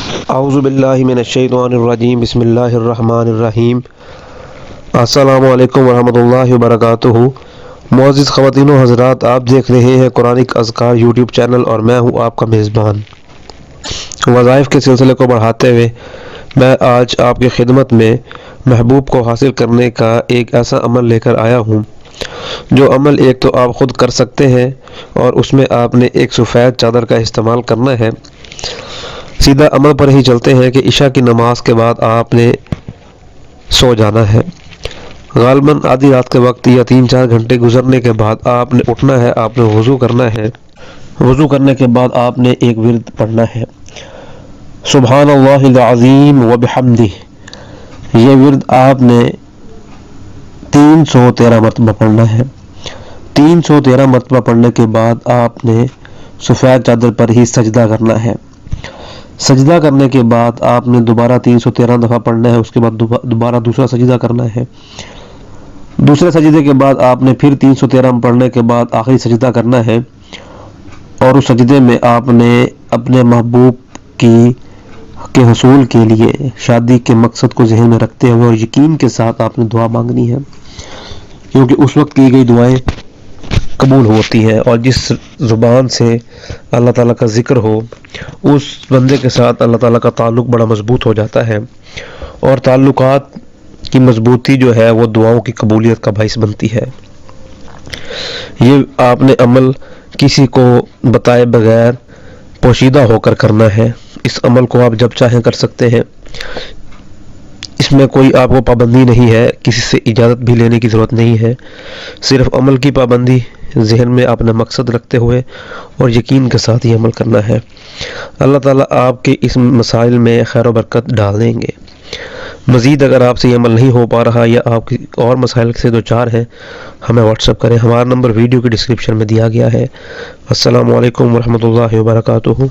اعوذ باللہ من الشیطان الرجیم بسم اللہ الرحمن الرحیم۔ السلام علیکم ورحمۃ اللہ وبرکاتہ۔ معزز خواتین و حضرات، آپ دیکھ رہے ہیں قرآنک اذکار یوٹیوب چینل اور میں ہوں آپ کا میزبان۔ وظائف کے سلسلے کو بڑھاتے ہوئے میں آج آپ کی خدمت میں محبوب کو حاصل کرنے کا ایک ایسا عمل لے کر آیا ہوں جو عمل ایک تو آپ خود کر سکتے ہیں اور اس میں آپ نے ایک سفید چادر کا استعمال کرنا ہے۔ سیدھا عمل پر ہی چلتے ہیں کہ عشاء کی نماز کے بعد آپ نے سو جانا ہے۔ غالباً آدھی رات کے وقت یا 3-4 گھنٹے گزرنے کے بعد آپ نے اٹھنا ہے، آپ نے وضو کرنا ہے۔ وضو کرنے کے بعد آپ نے ایک ورد پڑھنا ہے، سبحان اللہ العظیم و بحمدہ۔ یہ ورد آپ نے 313 مرتبہ پڑھنا ہے۔ 313 مرتبہ پڑھنے کے بعد آپ نے سفید چادر پر ہی سجدہ کرنا ہے۔ سجدہ کرنے کے بعد آپ نے دوبارہ 313 دفعہ پڑھنا ہے، اس کے بعد دوبارہ دوسرا سجدہ کرنا ہے۔ دوسرے سجدے کے بعد آپ نے پھر 313 پڑھنے کے بعد آخری سجدہ کرنا ہے، اور اس سجدے میں آپ نے اپنے محبوب کے حصول کے لیے شادی کے مقصد کو ذہن میں رکھتے ہوئے اور یقین کے ساتھ آپ نے دعا مانگنی ہے، کیونکہ اس وقت کی گئی دعائیں قبول ہوتی ہیں، اور جس زبان سے اللہ تعالیٰ کا ذکر ہو اس بندے کے ساتھ اللہ تعالیٰ کا تعلق بڑا مضبوط ہو جاتا ہے، اور تعلقات کی مضبوطی جو ہے وہ دعاؤں کی قبولیت کا باعث بنتی ہے۔ یہ آپ نے عمل کسی کو بتائے بغیر پوشیدہ ہو کر کرنا ہے۔ اس عمل کو آپ جب چاہیں کر سکتے ہیں، اس میں کوئی آپ کو پابندی نہیں ہے، کسی سے اجازت بھی لینے کی ضرورت نہیں ہے، صرف عمل کی پابندی ذہن میں اپنا مقصد رکھتے ہوئے اور یقین کے ساتھ یہ عمل کرنا ہے۔ اللہ تعالیٰ آپ کے اس مسائل میں خیر و برکت ڈال دیں گے۔ مزید اگر آپ سے یہ عمل نہیں ہو پا رہا یا آپ کی اور مسائل سے دوچار ہیں، ہمیں واٹس ایپ کریں۔ ہمارا نمبر ویڈیو کی ڈسکرپشن میں دیا گیا ہے۔ السلام علیکم ورحمۃ اللہ وبرکاتہ۔